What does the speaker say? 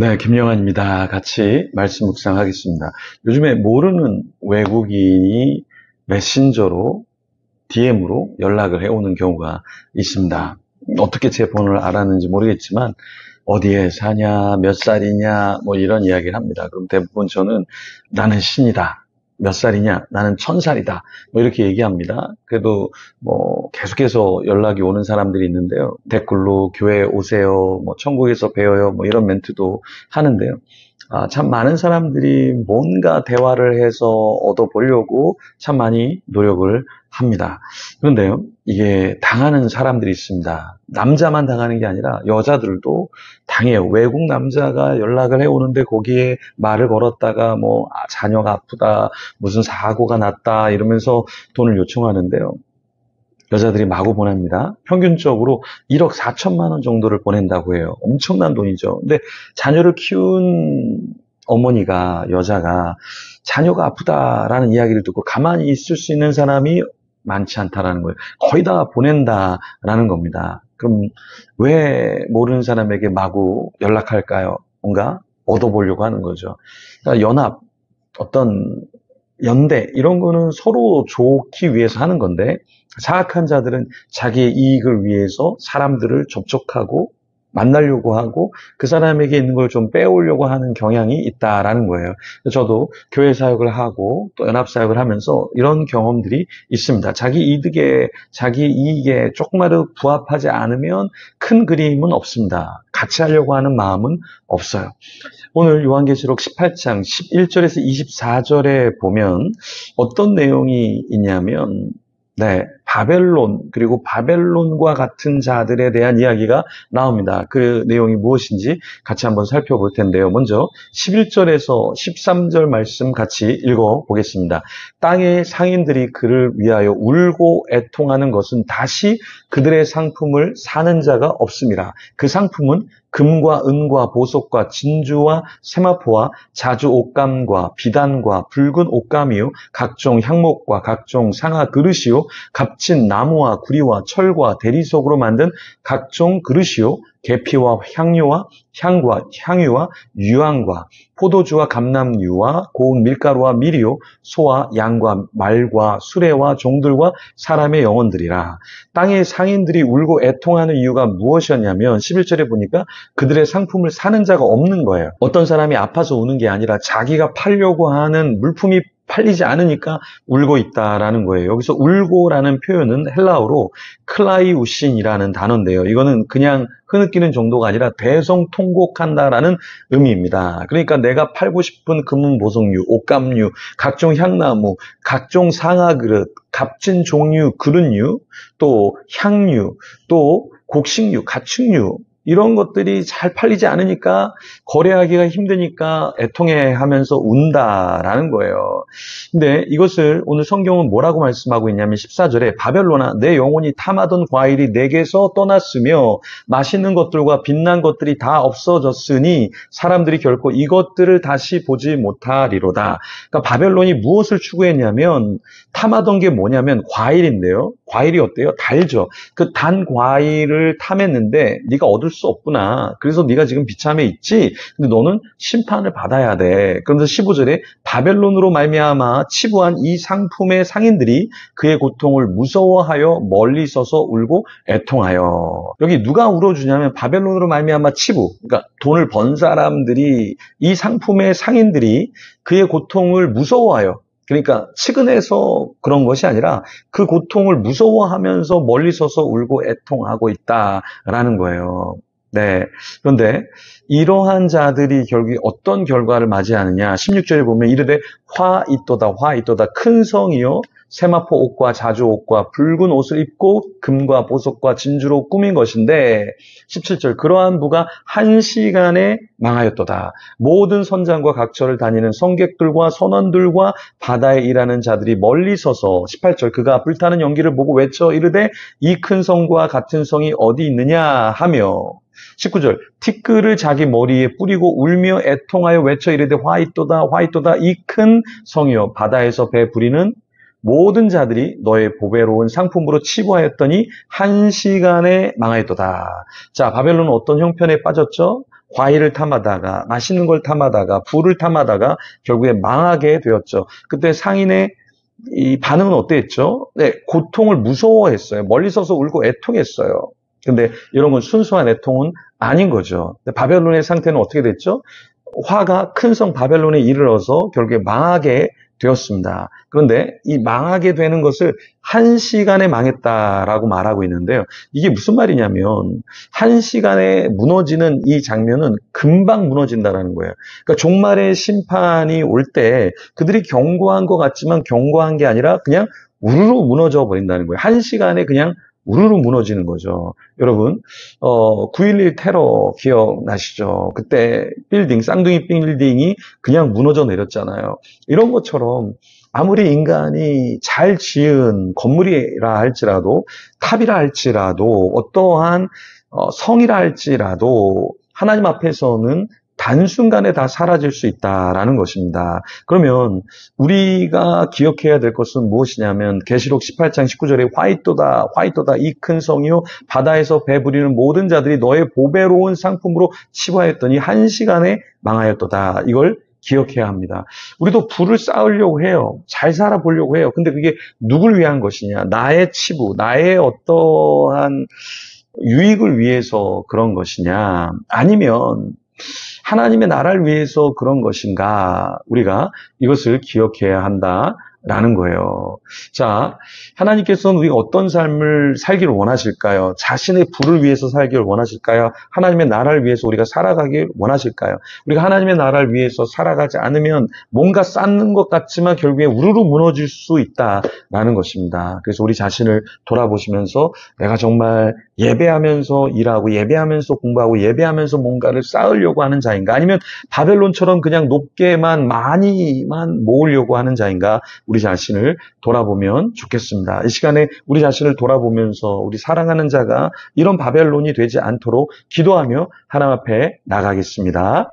네, 김영환입니다. 같이 말씀 묵상하겠습니다. 요즘에 모르는 외국인이 메신저로, DM으로 연락을 해오는 경우가 있습니다. 어떻게 제 번호를 알았는지 모르겠지만 어디에 사냐, 몇 살이냐, 뭐 이런 이야기를 합니다. 그럼 대부분 저는 나는 신이다. 몇 살이냐? 나는 1000살이다. 뭐 이렇게 얘기합니다. 그래도 뭐 계속해서 연락이 오는 사람들이 있는데요. 댓글로 교회 오세요. 뭐 천국에서 배워요. 뭐 이런 멘트도 하는데요. 참 많은 사람들이 뭔가 대화를 해서 얻어보려고 참 많이 노력을 합니다. 그런데요, 이게 당하는 사람들이 있습니다. 남자만 당하는 게 아니라 여자들도 당해요. 외국 남자가 연락을 해오는데 거기에 말을 걸었다가 뭐 자녀가 아프다, 무슨 사고가 났다 이러면서 돈을 요청하는데요. 여자들이 마구 보냅니다. 평균적으로 1억 4천만 원 정도를 보낸다고 해요. 엄청난 돈이죠. 근데 자녀를 키운 어머니가, 여자가 자녀가 아프다라는 이야기를 듣고 가만히 있을 수 있는 사람이 많지 않다라는 거예요. 거의 다 보낸다라는 겁니다. 그럼 왜 모르는 사람에게 마구 연락할까요? 뭔가 얻어보려고 하는 거죠. 그러니까 연합, 어떤 연대 이런 거는 서로 좋기 위해서 하는 건데 사악한 자들은 자기의 이익을 위해서 사람들을 접촉하고 만나려고 하고 그 사람에게 있는 걸 좀 빼오려고 하는 경향이 있다라는 거예요. 저도 교회 사역을 하고 또 연합 사역을 하면서 이런 경험들이 있습니다. 자기 이득에, 자기 이익에 조금이라도 부합하지 않으면 큰 그림은 없습니다. 같이 하려고 하는 마음은 없어요. 오늘 요한계시록 18장 11절에서 24절에 보면 어떤 내용이 있냐면 바벨론, 그리고 바벨론과 같은 자들에 대한 이야기가 나옵니다. 그 내용이 무엇인지 같이 한번 살펴볼 텐데요. 먼저 11절에서 13절 말씀 같이 읽어보겠습니다. 땅의 상인들이 그를 위하여 울고 애통하는 것은 다시 그들의 상품을 사는 자가 없습니다. 그 상품은 금과 은과 보석과 진주와 세마포와 자주 옷감과 비단과 붉은 옷감이요 각종 향목과 각종 상아 그릇이요 값진 나무와 구리와 철과 대리석으로 만든 각종 그릇이요 계피와 향료와 향과 향유와 유황과 포도주와 감람유와 고운 밀가루와 밀이요 소와 양과 말과 수레와 종들과 사람의 영혼들이라. 땅의 상인들이 울고 애통하는 이유가 무엇이었냐면 11절에 보니까 그들의 상품을 사는 자가 없는 거예요. 어떤 사람이 아파서 우는 게 아니라 자기가 팔려고 하는 물품이 팔리지 않으니까 울고 있다라는 거예요. 여기서 울고라는 표현은 헬라어로 클라이우신이라는 단어인데요. 이거는 그냥 흐느끼는 정도가 아니라 대성통곡한다라는 의미입니다. 그러니까 내가 팔고 싶은 금은 보석류, 옷감류, 각종 향나무, 각종 상아그릇, 값진 종류 그릇류, 또 향류, 또 곡식류, 가축류 이런 것들이 잘 팔리지 않으니까 거래하기가 힘드니까 애통해하면서 운다라는 거예요. 근데 이것을 오늘 성경은 뭐라고 말씀하고 있냐면 14절에 바벨론아 내 영혼이 탐하던 과일이 내게서 떠났으며 맛있는 것들과 빛난 것들이 다 없어졌으니 사람들이 결코 이것들을 다시 보지 못하리로다. 그러니까 바벨론이 무엇을 추구했냐면 탐하던 게 뭐냐면 과일인데요. 과일이 어때요? 달죠. 그 단 과일을 탐했는데 네가 얻을 수 없구나. 그래서 네가 지금 비참해 있지. 근데 너는 심판을 받아야 돼. 그러면서 15절에 바벨론으로 말미암아 치부한 이 상품의 상인들이 그의 고통을 무서워하여 멀리 서서 울고 애통하여. 여기 누가 울어주냐면 바벨론으로 말미암아 치부. 그러니까 돈을 번 사람들이 이 상품의 상인들이 그의 고통을 무서워하여. 그러니까 측은해서 그런 것이 아니라 그 고통을 무서워하면서 멀리 서서 울고 애통하고 있다라는 거예요. 네. 그런데 이러한 자들이 결국에 어떤 결과를 맞이하느냐. 16절에 보면 이르되 화 있도다 큰 성이요 세마포 옷과 자주 옷과 붉은 옷을 입고 금과 보석과 진주로 꾸민 것인데 17절 그러한 부가 1시간에 망하였도다. 모든 선장과 각처를 다니는 성객들과 선원들과 바다에 일하는 자들이 멀리 서서 18절 그가 불타는 연기를 보고 외쳐 이르되 이 큰 성과 같은 성이 어디 있느냐 하며 19절 티끌을 자기 머리에 뿌리고 울며 애통하여 외쳐 이르되 화 있도다 이 큰 성이여 바다에서 배 부리는 모든 자들이 너의 보배로운 상품으로 치부하였더니 1시간에 망하였도다. 자, 바벨론은 어떤 형편에 빠졌죠? 과일을 탐하다가 맛있는 걸 탐하다가 부를 탐하다가 결국에 망하게 되었죠. 그때 상인의 이 반응은 어땠죠? 네, 고통을 무서워했어요. 멀리 서서 울고 애통했어요. 근데 이런 건 순수한 애통은 아닌 거죠. 바벨론의 상태는 어떻게 됐죠? 화가 큰 성 바벨론에 이르러서 결국에 망하게 되었습니다. 그런데 이 망하게 되는 것을 1시간에 망했다라고 말하고 있는데요. 이게 무슨 말이냐면 1시간에 무너지는 이 장면은 금방 무너진다라는 거예요. 그러니까 종말의 심판이 올 때 그들이 경고한 것 같지만 경고한 게 아니라 그냥 우르르 무너져 버린다는 거예요. 1시간에 그냥 우르르 무너지는 거죠. 여러분, 9.11 테러 기억나시죠? 그때 쌍둥이 빌딩이 그냥 무너져 내렸잖아요. 이런 것처럼 아무리 인간이 잘 지은 건물이라 할지라도, 탑이라 할지라도, 어떠한 성이라 할지라도 하나님 앞에서는 단순간에 다 사라질 수 있다라는 것입니다. 그러면 우리가 기억해야 될 것은 무엇이냐면 계시록 18장 19절에 화이토다 이 큰 성이요 바다에서 배부리는 모든 자들이 너의 보배로운 상품으로 치부하였더니 1시간에 망하였도다. 이걸 기억해야 합니다. 우리도 부를 쌓으려고 해요. 잘 살아보려고 해요. 근데 그게 누굴 위한 것이냐? 나의 치부, 나의 어떠한 유익을 위해서 그런 것이냐? 아니면 하나님의 나라를 위해서 그런 것인가? 우리가 이것을 기억해야 한다라는 거예요. 자, 하나님께서는 우리가 어떤 삶을 살기를 원하실까요? 자신의 부를 위해서 살기를 원하실까요? 하나님의 나라를 위해서 우리가 살아가길 원하실까요? 우리가 하나님의 나라를 위해서 살아가지 않으면 뭔가 쌓는 것 같지만 결국에 우르르 무너질 수 있다라는 것입니다. 그래서 우리 자신을 돌아보시면서 내가 정말 예배하면서 일하고 예배하면서 공부하고 예배하면서 뭔가를 쌓으려고 하는 자인가? 아니면 바벨론처럼 그냥 높게만 많이만 모으려고 하는 자인가? 우리 자신을 돌아보면 좋겠습니다. 이 시간에 우리 자신을 돌아보면서 우리 사랑하는 자가 이런 바벨론이 되지 않도록 기도하며 하나님 앞에 나가겠습니다.